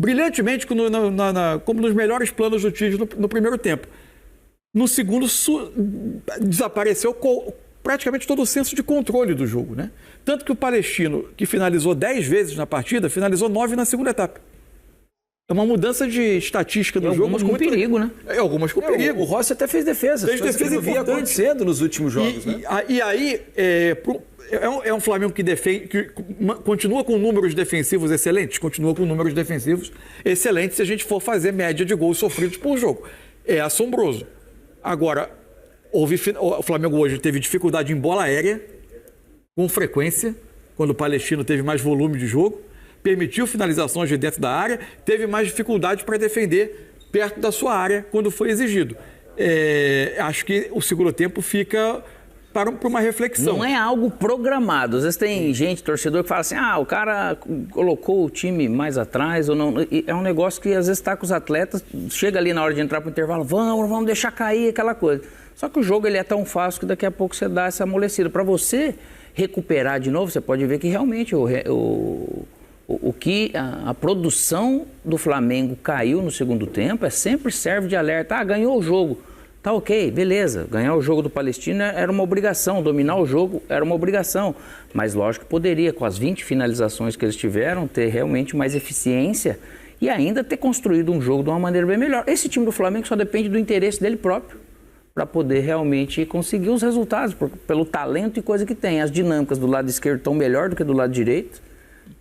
brilhantemente como nos melhores planos do Tite no primeiro tempo. No segundo, desapareceu praticamente todo o senso de controle do jogo, né? Tanto que o Palestino, que finalizou 10 vezes na partida, finalizou 9 na segunda etapa. É uma mudança de estatística do jogo. Algumas com perigo, né? Algumas com perigo. O Rossi até fez defesa. Fez defesa que via acontecendo nos últimos jogos, né? E aí, é um Flamengo que continua com números defensivos excelentes? Continua com números defensivos excelentes se a gente for fazer média de gols sofridos por jogo. É assombroso. Agora, o Flamengo hoje teve dificuldade em bola aérea, com frequência, quando o Palestino teve mais volume de jogo, permitiu finalizações de dentro da área, teve mais dificuldade para defender perto da sua área quando foi exigido. Acho que o segundo tempo fica para uma reflexão. Não é algo programado. Às vezes tem gente, torcedor, que fala assim, o cara colocou o time mais atrás ou não. É um negócio que às vezes está com os atletas, chega ali na hora de entrar para o intervalo, vamos deixar cair aquela coisa. Só que o jogo ele é tão fácil que daqui a pouco você dá essa amolecida. Para você recuperar de novo, você pode ver que realmente a produção do Flamengo caiu no segundo tempo, sempre serve de alerta. Ganhou o jogo. Tá ok, beleza. Ganhar o jogo do Palestino era uma obrigação, dominar o jogo era uma obrigação. Mas lógico que poderia, com as 20 finalizações que eles tiveram, ter realmente mais eficiência e ainda ter construído um jogo de uma maneira bem melhor. Esse time do Flamengo só depende do interesse dele próprio para poder realmente conseguir os resultados, pelo talento e coisa que tem. As dinâmicas do lado esquerdo estão melhor do que do lado direito.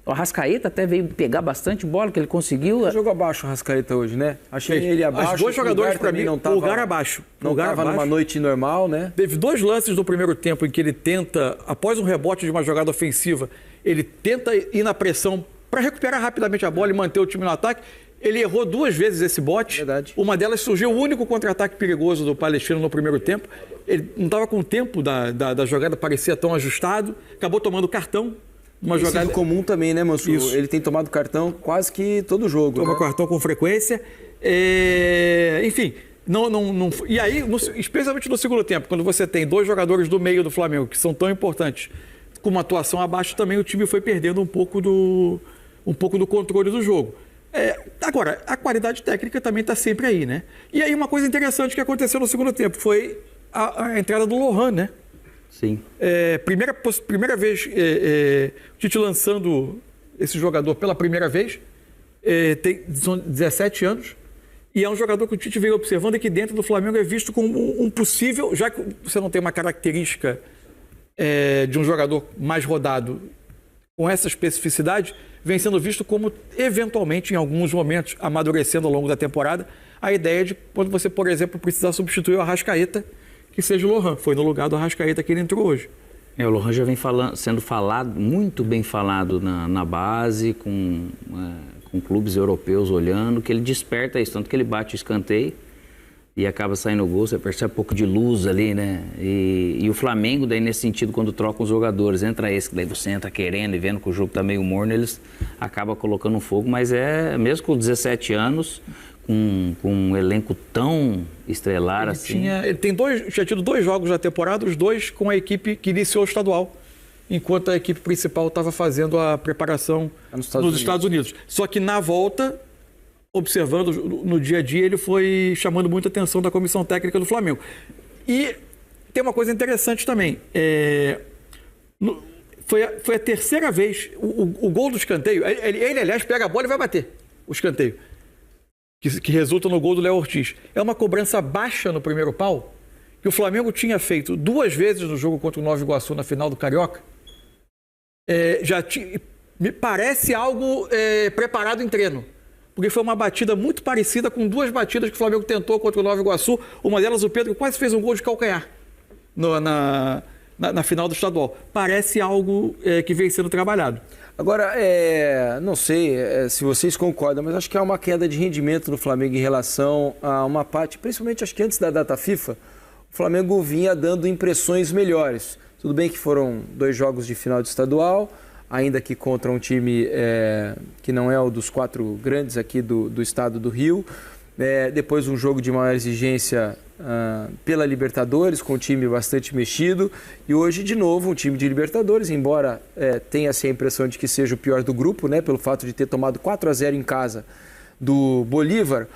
O Arrascaeta até veio pegar bastante bola, que ele conseguiu. Jogou abaixo o Arrascaeta hoje, né? Achei ele abaixo. Os dois jogadores, para mim, não tava, lugar abaixo. Não estava numa noite normal, né? Teve 2 lances do primeiro tempo em que ele tenta, após um rebote de uma jogada ofensiva, ele tenta ir na pressão para recuperar rapidamente a bola e manter o time no ataque. Ele errou 2 vezes esse bote. Verdade. Uma delas surgiu o único contra-ataque perigoso do Palestino no primeiro tempo. Ele não estava com o tempo da jogada, parecia tão ajustado. Acabou tomando cartão. Uma jogada comum também, né, Mansur? Isso. Ele tem tomado cartão quase que todo jogo. Toma cartão com frequência. Enfim, e aí, especialmente no segundo tempo, quando você tem 2 jogadores do meio do Flamengo que são tão importantes, com uma atuação abaixo também, o time foi perdendo um pouco do controle do jogo. Agora, a qualidade técnica também está sempre aí, né? E aí uma coisa interessante que aconteceu no segundo tempo foi a entrada do Lohan, né? Sim. Primeira vez, o Tite lançando esse jogador pela primeira vez, são 17 anos, e é um jogador que o Tite veio observando e que dentro do Flamengo é visto como um possível, já que você não tem uma característica de um jogador mais rodado com essa especificidade, vem sendo visto como, eventualmente, em alguns momentos, amadurecendo ao longo da temporada, a ideia de quando você, por exemplo, precisar substituir o Arrascaeta, que seja o Lohan. Foi no lugar do Arrascaeta que ele entrou hoje. O Lohan já vem sendo falado, muito bem falado na base, com clubes europeus olhando, que ele desperta isso, tanto que ele bate o escanteio e acaba saindo o gol, você percebe um pouco de luz ali, né? E o Flamengo, daí nesse sentido, quando troca os jogadores, entra esse que daí você entra querendo e vendo que o jogo tá meio morno, eles acabam colocando fogo, mas mesmo com 17 anos... Com um elenco tão estelar assim. Tinha tido 2 jogos da temporada, os 2 com a equipe que iniciou o estadual, enquanto a equipe principal estava fazendo a preparação nos Estados Unidos. Só que na volta, observando no dia a dia, ele foi chamando muita atenção da comissão técnica do Flamengo. E tem uma coisa interessante também. Foi a terceira vez, o gol do escanteio, ele aliás, pega a bola e vai bater o escanteio. Que resulta no gol do Léo Ortiz. É uma cobrança baixa no primeiro pau, que o Flamengo tinha feito 2 vezes no jogo contra o Nova Iguaçu na final do Carioca. Me parece algo preparado em treino, porque foi uma batida muito parecida com 2 batidas que o Flamengo tentou contra o Nova Iguaçu. Uma delas, o Pedro quase fez um gol de calcanhar na final do estadual. Parece algo que vem sendo trabalhado. Agora, não sei se vocês concordam, mas acho que há uma queda de rendimento do Flamengo em relação a uma parte, principalmente acho que antes da data FIFA, o Flamengo vinha dando impressões melhores. Tudo bem que foram 2 jogos de final de estadual, ainda que contra um time que não é o dos 4 grandes aqui do estado do Rio. Depois um jogo de maior exigência pela Libertadores, com um time bastante mexido, e hoje de novo um time de Libertadores, embora tenha-se a impressão de que seja o pior do grupo, né, pelo fato de ter tomado 4-0 em casa do Bolívar,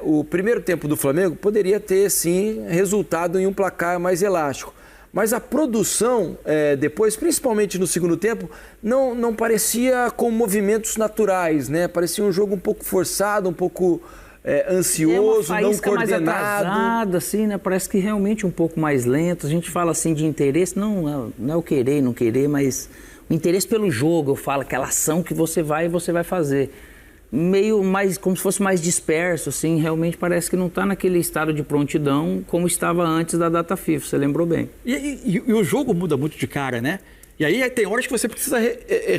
o primeiro tempo do Flamengo poderia ter, sim, resultado em um placar mais elástico. Mas a produção, depois, principalmente no segundo tempo, não parecia com movimentos naturais, né? Parecia um jogo um pouco forçado, um pouco ansioso, não coordenado. Mais atrasada, assim, né? Parece que realmente um pouco mais lento. A gente fala assim de interesse, não é o querer, não querer, mas o interesse pelo jogo, eu falo, aquela ação que você vai fazer. Meio mais, como se fosse mais disperso, assim, realmente parece que não está naquele estado de prontidão como estava antes da data FIFA, você lembrou bem. E o jogo muda muito de cara, né? E aí tem horas que você precisa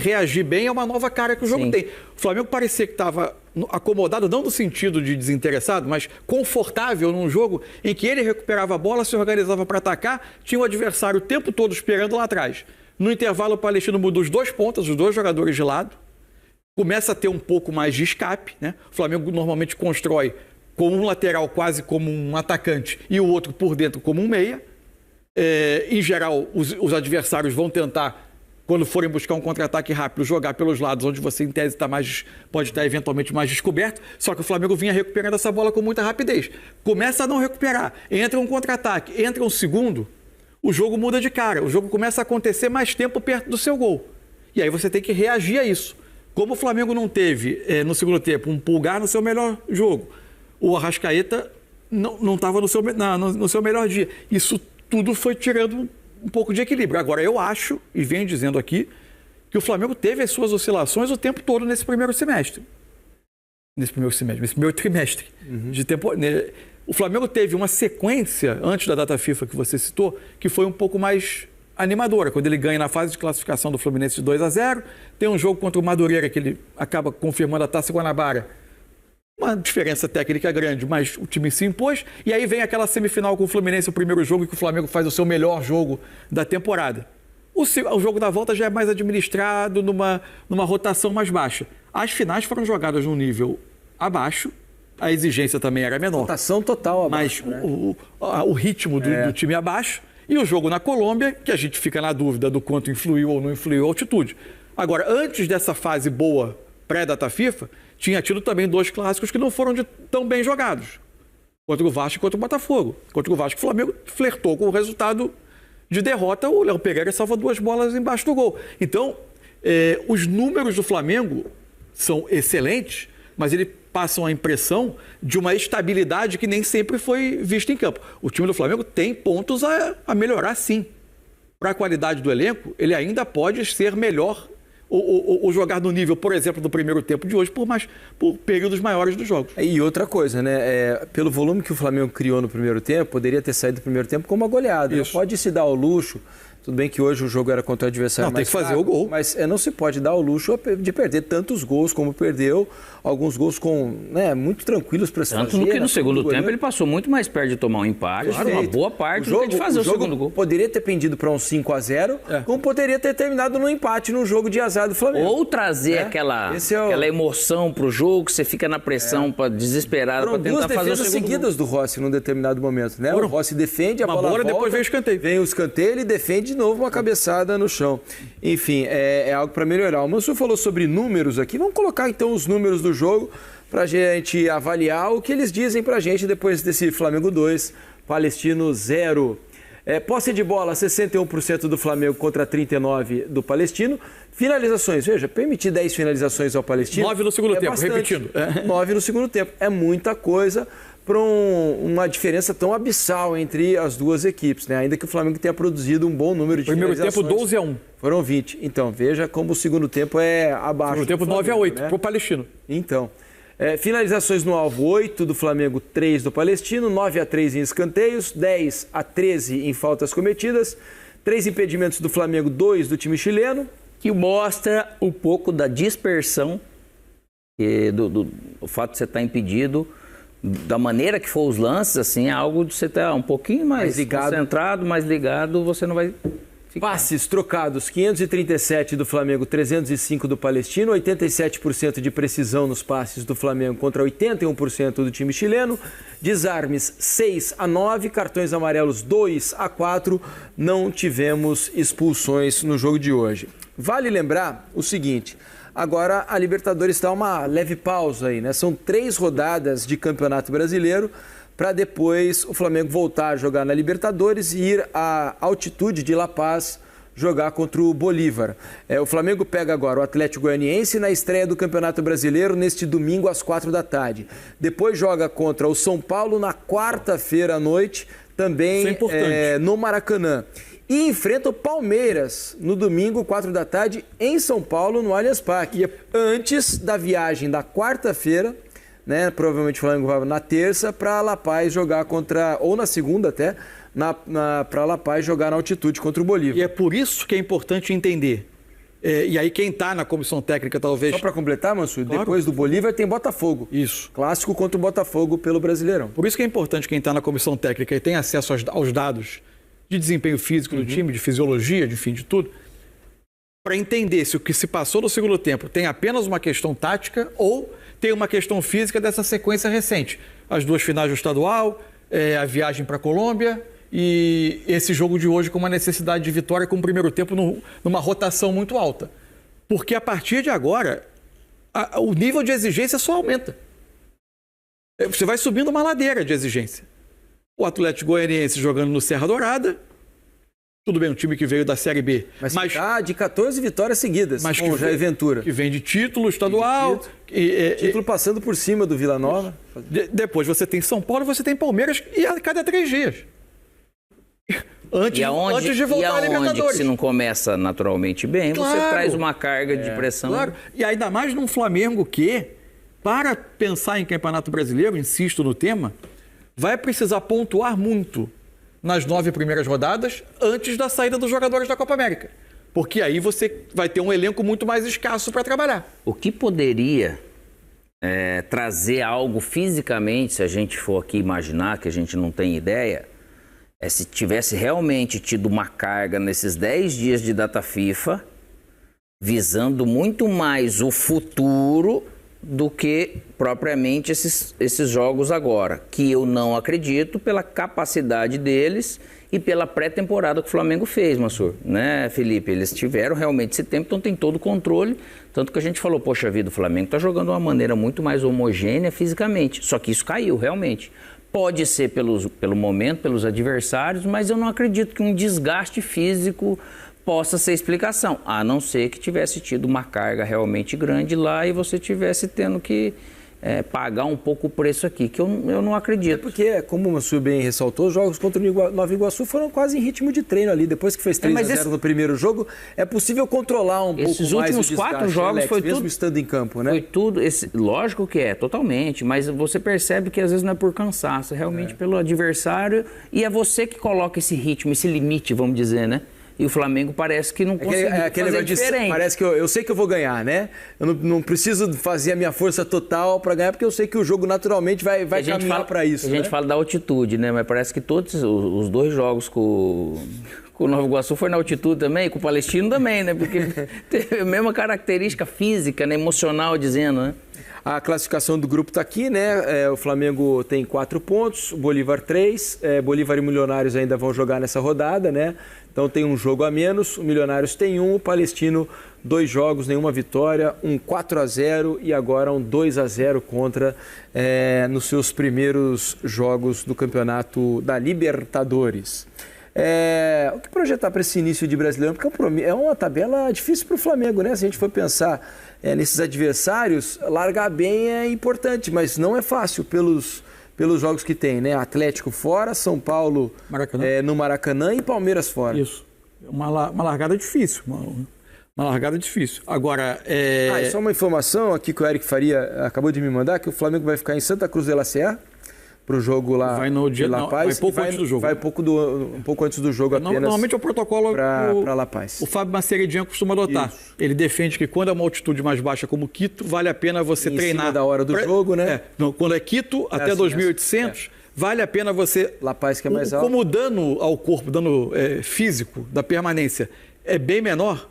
reagir bem a uma nova cara que o jogo Sim. tem. O Flamengo parecia que estava acomodado, não no sentido de desinteressado, mas confortável num jogo em que ele recuperava a bola, se organizava para atacar, tinha o adversário o tempo todo esperando lá atrás. No intervalo, o Palestino mudou os dois pontas, os dois jogadores de lado, começa a ter um pouco mais de escape, né? O Flamengo normalmente constrói com um lateral quase como um atacante e o outro por dentro como um meia. Em geral, os adversários vão tentar, quando forem buscar um contra-ataque rápido, jogar pelos lados, onde você, em tese, pode estar eventualmente mais descoberto. Só que o Flamengo vinha recuperando essa bola com muita rapidez. Começa a não recuperar, entra um contra-ataque, entra um segundo, o jogo muda de cara. O jogo começa a acontecer mais tempo perto do seu gol. E aí você tem que reagir a isso. Como o Flamengo não teve, no segundo tempo, um Pulgar no seu melhor jogo, o Arrascaeta não estava no seu melhor dia. Isso tudo foi tirando um pouco de equilíbrio. Agora, eu acho, e venho dizendo aqui, que o Flamengo teve as suas oscilações o tempo todo nesse primeiro semestre. Nesse primeiro trimestre. De tempo. O Flamengo teve uma sequência, antes da data FIFA que você citou, que foi um pouco mais animadora, quando ele ganha na fase de classificação do Fluminense de 2-0, tem um jogo contra o Madureira que ele acaba confirmando a Taça Guanabara. Uma diferença técnica grande, mas o time se impôs. E aí vem aquela semifinal com o Fluminense, o primeiro jogo em que o Flamengo faz o seu melhor jogo da temporada. O jogo da volta já é mais administrado, numa rotação mais baixa. As finais foram jogadas num nível abaixo, a exigência também era menor. Rotação total abaixo, mas né? o ritmo do time abaixo. E o jogo na Colômbia, que a gente fica na dúvida do quanto influiu ou não influiu a altitude. Agora, antes dessa fase boa pré-data FIFA, tinha tido também dois clássicos que não foram tão bem jogados. Contra o Vasco e contra o Botafogo. Contra o Vasco, o Flamengo flertou com o resultado de derrota. O Léo Pereira salva 2 bolas embaixo do gol. Então, os números do Flamengo são excelentes, mas ele passam a impressão de uma estabilidade que nem sempre foi vista em campo. O time do Flamengo tem pontos a melhorar, sim. Para a qualidade do elenco, ele ainda pode ser melhor ou jogar no nível, por exemplo, do primeiro tempo de hoje, por períodos maiores dos jogos. E outra coisa, né? Pelo volume que o Flamengo criou no primeiro tempo, poderia ter saído do primeiro tempo com uma goleada. Não pode se dar ao luxo. Tudo bem que hoje o jogo era contra o adversário mais fraco, tem que fazer o gol. Mas não se pode dar o luxo de perder tantos gols como perdeu. Alguns gols muito tranquilos para se fazer. Tanto que no segundo tempo ele passou muito mais perto de tomar um empate, uma boa parte do que de fazer o segundo gol. Poderia ter pendido para um 5-0, como poderia ter terminado no empate no jogo de azar do Flamengo. Ou trazer aquela emoção para o jogo, que você fica na pressão desesperado para tentar fazer o segundo gol. Duas defesas seguidas do Rossi num determinado momento, né? O Rossi defende, a bola volta, depois vem o escanteio. Vem o escanteio, ele defende de novo uma cabeçada no chão. Enfim, é algo para melhorar. O Mansur falou sobre números aqui. Vamos colocar então os números do jogo para a gente avaliar o que eles dizem para a gente depois desse Flamengo 2, Palestino 0. Posse de bola, 61% do Flamengo contra 39% do Palestino. Finalizações, veja, permitir 10 finalizações ao Palestino. 9 no segundo tempo, bastante. repetindo. 9 no segundo tempo. É muita coisa para uma diferença tão abissal entre as duas equipes, né? Ainda que o Flamengo tenha produzido um bom número de finalizações. Primeiro tempo 12-1. Foram 20. Então, veja como o segundo tempo é abaixo. Segundo tempo 9-8, né? Para o Palestino. Então, finalizações no alvo, 8 do Flamengo, 3 do Palestino, 9-3 em escanteios, 10-13 em faltas cometidas, 3 impedimentos do Flamengo, 2 do time chileno. Que mostra um pouco da dispersão, do fato de você estar impedido, da maneira que for os lances, assim, é algo de você estar um pouquinho mais ligado, concentrado, mais ligado, você não vai ficar. Passes trocados, 537 do Flamengo, 305 do Palestino, 87% de precisão nos passes do Flamengo contra 81% do time chileno, desarmes 6-9, cartões amarelos 2-4, não tivemos expulsões no jogo de hoje. Vale lembrar o seguinte, Agora a Libertadores está uma leve pausa aí, né? São 3 rodadas de Campeonato Brasileiro para depois o Flamengo voltar a jogar na Libertadores e ir à altitude de La Paz jogar contra o Bolívar. O Flamengo pega agora o Atlético Goianiense na estreia do Campeonato Brasileiro neste domingo às 4 da tarde. Depois joga contra o São Paulo na quarta-feira à noite, também no Maracanã. E enfrenta o Palmeiras no domingo, 4 da tarde, em São Paulo, no Allianz Parque. Antes da viagem da quarta-feira, né, provavelmente o Flamengo vai na terça, para La Paz jogar contra, ou na segunda até, para La Paz jogar na altitude contra o Bolívar. E é por isso que é importante entender. E aí quem está na comissão técnica talvez... Só para completar, Mansur, claro. Depois do Bolívar tem Botafogo. Isso. Clássico contra o Botafogo pelo Brasileirão. Por isso que é importante quem está na comissão técnica e tem acesso aos dados de desempenho físico do time, de fisiologia, de tudo, para entender se o que se passou no segundo tempo tem apenas uma questão tática ou tem uma questão física dessa sequência recente. As 2 finais do estadual, a viagem para a Colômbia e esse jogo de hoje com uma necessidade de vitória com o primeiro tempo numa rotação muito alta. Porque a partir de agora, o nível de exigência só aumenta. Você vai subindo uma ladeira de exigência. O Atlético Goianiense jogando no Serra Dourada. Tudo bem, um time que veio da Série B. Mas tá de 14 vitórias seguidas, mas com o Jair Ventura. Que vem de título estadual. Título passando por cima do Vila Nova. Depois você tem São Paulo e você tem Palmeiras a cada 3 dias. Antes de voltar à Libertadores. Que se não começa naturalmente bem, claro, você traz uma carga de pressão. Claro, e ainda mais num Flamengo que, para pensar em Campeonato Brasileiro, insisto no tema, vai precisar pontuar muito nas 9 primeiras rodadas antes da saída dos jogadores da Copa América. Porque aí você vai ter um elenco muito mais escasso para trabalhar. O que poderia trazer algo fisicamente, se a gente for aqui imaginar, que a gente não tem ideia, se tivesse realmente tido uma carga nesses 10 dias de data FIFA, visando muito mais o futuro do que propriamente esses jogos agora, que eu não acredito pela capacidade deles e pela pré-temporada que o Flamengo fez, Mansur, né, Felipe? Eles tiveram realmente esse tempo, então tem todo o controle, tanto que a gente falou, poxa vida, o Flamengo está jogando de uma maneira muito mais homogênea fisicamente, só que isso caiu realmente. Pode ser pelo momento, pelos adversários, mas eu não acredito que um desgaste físico possa ser explicação, a não ser que tivesse tido uma carga realmente grande lá e você tivesse tendo que pagar um pouco o preço aqui, que eu não acredito. Porque, como o Mansur bem ressaltou, os jogos contra o Nova Iguaçu foram quase em ritmo de treino ali. Depois que fez 3-0 no primeiro jogo, é possível controlar um pouco mais o desgaste. Esses últimos 4 jogos foi tudo... Mesmo estando em campo, né? Foi tudo... Lógico que totalmente. Mas você percebe que às vezes não é por cansaço, é realmente pelo adversário. E é você que coloca esse ritmo, esse limite, vamos dizer, né? E o Flamengo parece que não conseguiu fazer diferente. Parece que eu sei que eu vou ganhar, né? Eu não preciso fazer a minha força total para ganhar, porque eu sei que o jogo naturalmente vai caminhar para isso. A gente fala da altitude, né? Mas parece que todos os 2 jogos com o Nova Iguaçu foi na altitude também, com o Palestino também, né? Porque teve a mesma característica física, né? Emocional, dizendo, né? A classificação do grupo está aqui, né? O Flamengo tem 4 pontos, o Bolívar 3. Bolívar e Milionários ainda vão jogar nessa rodada, né? Então tem um jogo a menos, o Milionários tem 1, o Palestino 2 jogos, nenhuma vitória, um 4-0 e agora um 2-0 contra nos seus primeiros jogos do campeonato da Libertadores. O que projetar para esse início de Brasileirão? Porque é uma tabela difícil para o Flamengo, né? Se a gente for pensar nesses adversários, largar bem é importante, mas não é fácil pelos jogos que tem, né? Atlético fora, São Paulo no Maracanã e Palmeiras fora. Isso. Uma largada difícil. Uma largada difícil. Agora, e só uma informação aqui que o Eric Faria acabou de me mandar, que o Flamengo vai ficar em Santa Cruz de la Serra para o jogo lá vai no dia, de La Paz. Vai pouco antes do jogo. Vai um pouco antes do jogo apenas. Normalmente é o protocolo para La Paz. O Fábio Maceridian costuma adotar. Isso. Ele defende que quando é uma altitude mais baixa como Quito, vale a pena você treinar. Em cima da hora do jogo, né? Quando é Quito, até 2.800, vale a pena você... La Paz que é mais alto. Como o dano ao corpo, dano físico da permanência é bem menor,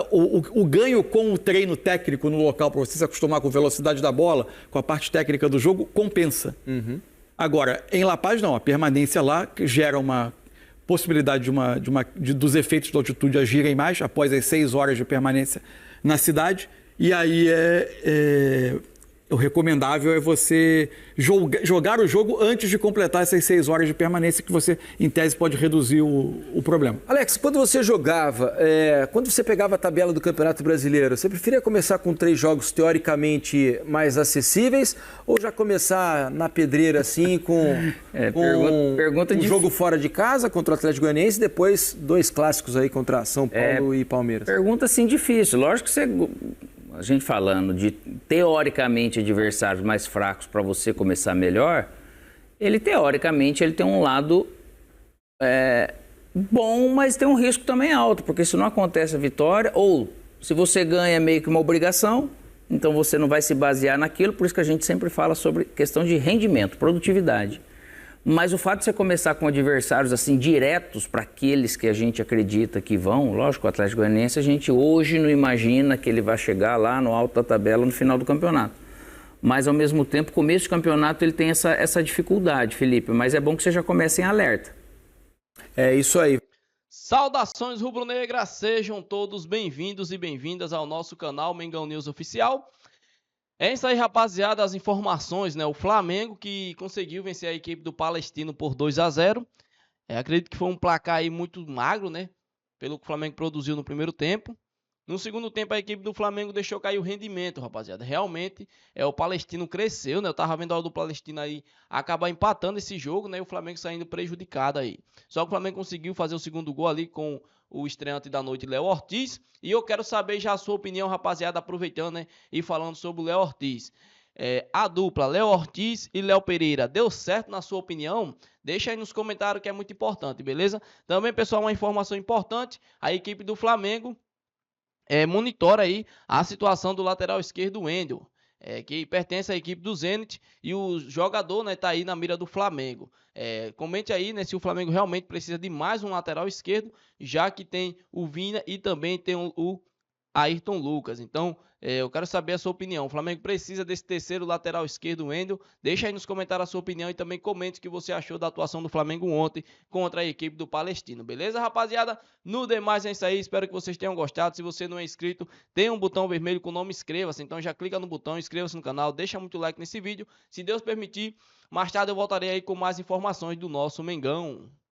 o ganho com o treino técnico no local, para você se acostumar com a velocidade da bola, com a parte técnica do jogo, compensa. Uhum. Agora, em La Paz não, a permanência lá gera uma possibilidade dos efeitos da altitude agirem mais após as 6 horas de permanência na cidade E aí o recomendável é você jogar o jogo antes de completar essas 6 horas de permanência, que você, em tese, pode reduzir o problema. Alex, quando você jogava, quando você pegava a tabela do Campeonato Brasileiro, você preferia começar com 3 jogos teoricamente mais acessíveis ou já começar na pedreira assim com um jogo fora de casa contra o Atlético Goianiense e depois 2 clássicos aí contra São Paulo e Palmeiras? Pergunta assim difícil. Lógico que a gente falando de teoricamente adversários mais fracos para você começar melhor, teoricamente ele tem um lado bom, mas tem um risco também alto, porque se não acontece a vitória, ou se você ganha é meio que uma obrigação, então você não vai se basear naquilo, por isso que a gente sempre fala sobre questão de rendimento, produtividade. Mas o fato de você começar com adversários assim diretos para aqueles que a gente acredita que vão, lógico, o Atlético Goianiense a gente hoje não imagina que ele vai chegar lá no alto da tabela no final do campeonato. Mas ao mesmo tempo, começo de campeonato ele tem essa dificuldade, Felipe, mas é bom que você já comece em alerta. É isso aí. Saudações rubro-negras, sejam todos bem-vindos e bem-vindas ao nosso canal Mengão News Oficial. É isso aí, rapaziada, as informações, né? O Flamengo que conseguiu vencer a equipe do Palestino por 2-0. Acredito que foi um placar aí muito magro, né? Pelo que o Flamengo produziu no primeiro tempo. No segundo tempo, a equipe do Flamengo deixou cair o rendimento, rapaziada. Realmente, o Palestino cresceu, né? Eu tava vendo a hora do Palestino aí acabar empatando esse jogo, né? E o Flamengo saindo prejudicado aí. Só que o Flamengo conseguiu fazer o segundo gol ali com o estreante da noite, Léo Ortiz. E eu quero saber já a sua opinião, rapaziada, aproveitando, né? E falando sobre o Léo Ortiz. A dupla Léo Ortiz e Léo Pereira deu certo na sua opinião? Deixa aí nos comentários que é muito importante, beleza? Também, pessoal, uma informação importante. A equipe do Flamengo monitora aí a situação do lateral esquerdo, Wendel, que pertence à equipe do Zenit, e o jogador, né, tá aí na mira do Flamengo. Comente aí, né, se o Flamengo realmente precisa de mais um lateral esquerdo, já que tem o Vina e também tem o Ayrton Lucas. Então, eu quero saber a sua opinião. O Flamengo precisa desse terceiro lateral esquerdo, Wendel. Deixa aí nos comentários a sua opinião e também comente o que você achou da atuação do Flamengo ontem contra a equipe do Palestino. Beleza, rapaziada? No demais é isso aí. Espero que vocês tenham gostado. Se você não é inscrito, tem um botão vermelho com o nome inscreva-se. Então já clica no botão, inscreva-se no canal, deixa muito like nesse vídeo. Se Deus permitir, mais tarde eu voltarei aí com mais informações do nosso Mengão.